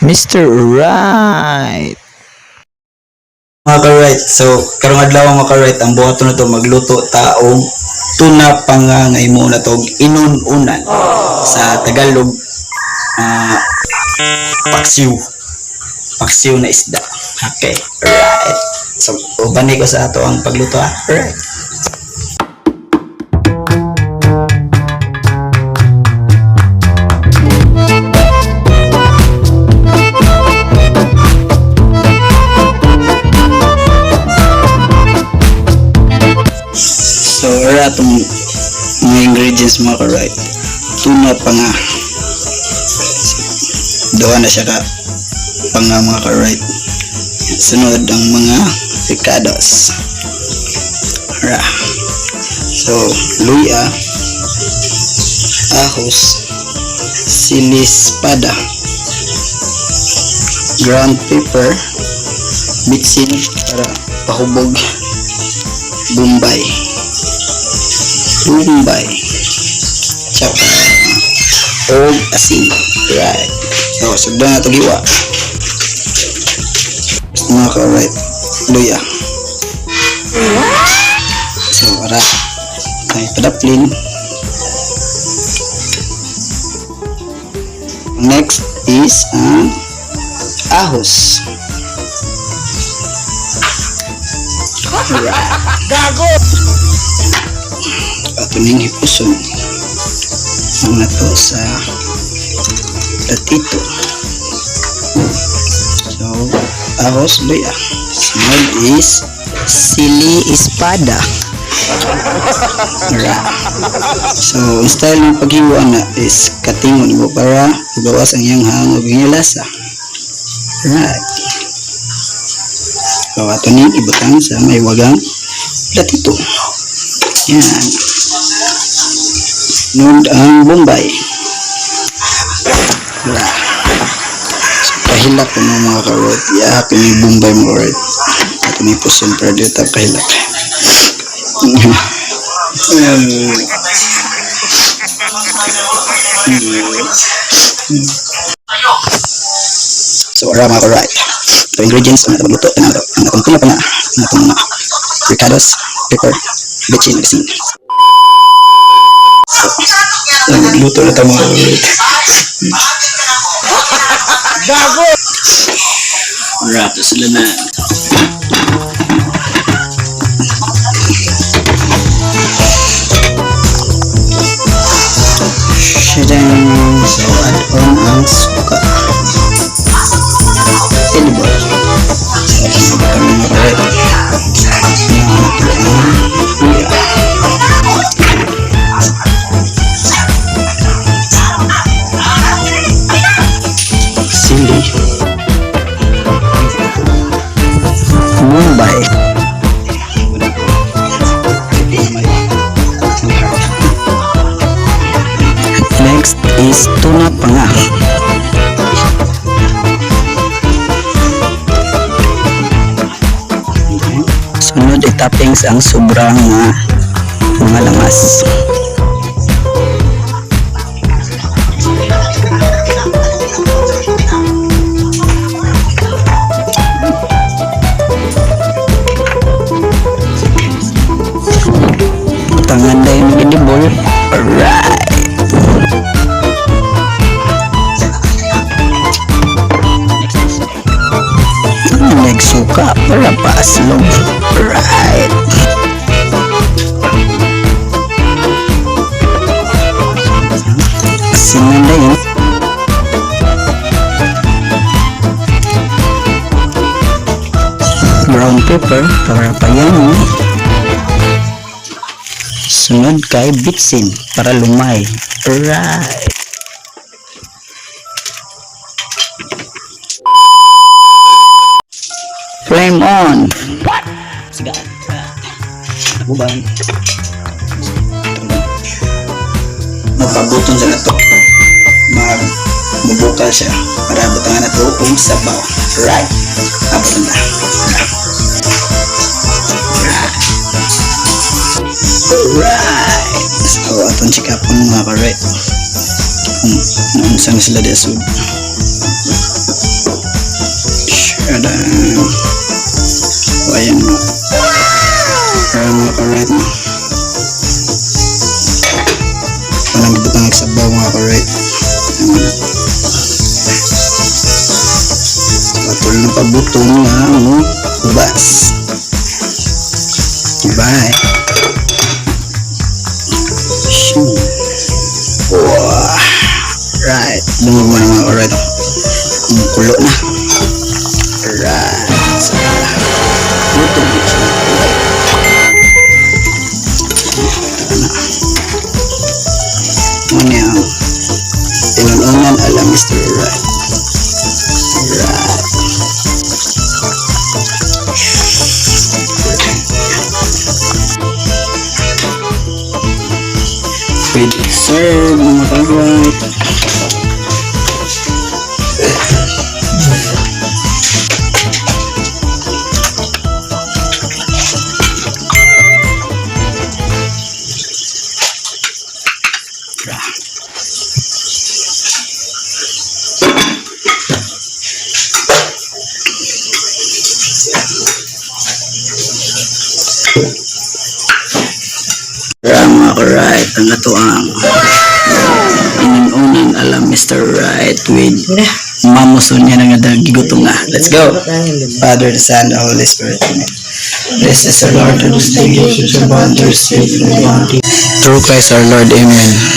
Mr. Right. Mga ka-right, so karong adlaw mga ka-right, ang buhaton na to magluto taong tuna pangangay mo na to inununan sa Tagalog. Paksiw paksiw na isda. Okay, right, so ubani ko sa ato ang pagluto right. So, itong mga ingredients mga ka-right. Tuna pa nga. Doon na siya ka pa nga mga ka-right. Sunod ang mga picados. So, luya, ahos, silispada, ground pepper, bitsin para pahubog, Bombay, tsaka og asin. Right, so sugdan na ito giwa mga ka-right. Luya, so para ay padaplin. Next is ang ahos. Gago! Ato ning hipuson ang nato sa platito. So, ahos, luya. Sunod is sili espada. So, ang style ng paghiwa na is katingon mo para ibawas ang iyang hangog ng lasa. Right. So, ato ning ibutang sa may wagang platito. Yan. Sunod ang Bombay. Right. So, kahilak ko ng mga karot. Iahapin yung Bombay mo right. At may puson para dito kahilak. So, mga right. So, ingredients ang magluto na ito. Ang atong tuna pa na. Ang atong mga picados, pepper, bitchin, asin. So, magluto na ito mga right. Gago! Rato sila na. Shadang. So, add on ang suka. Edible. So, sabi kami mga right. Sili, Bombay, next is tuna panga. Sunod itoppings ang sobrang mga lamas. Tangan dahil mag-edible. Alright. Nagsuka para paaslog. Alright. Asin na yun. Brown pepper para payan. Sunod kay bitsin para lumay. Right. Flame on. What? Sige. Nabuban. Mapabuton sa nato. Magbubukal siya para butangan na ito kung sabaw. Right. Tapos na. Alright. So, atong check up ang mga ka-right. Kung naunsan sila desod. Kada o ayan mo. Para mga ka-right mo. Walang butang nagsabaw mga ka-right. Patuloy na pabutong nga mo. Ubas. Bye. Shoo. Wow. Right. Lumog mo na mga ka-right. Kulo na. Right. So, butong mo siya. Ano yan? Tinulungan alam Mr. Right. Right. Pwede serve mga ka-right. Mga ka-right, ang ato ang inunan alam Mr. Right with mamuson niya nga gigutom nga. Let's go. Father, the Son, the Holy Spirit. Amen. This is our Lord and Savior, Jesus, through Christ our Lord. Amen.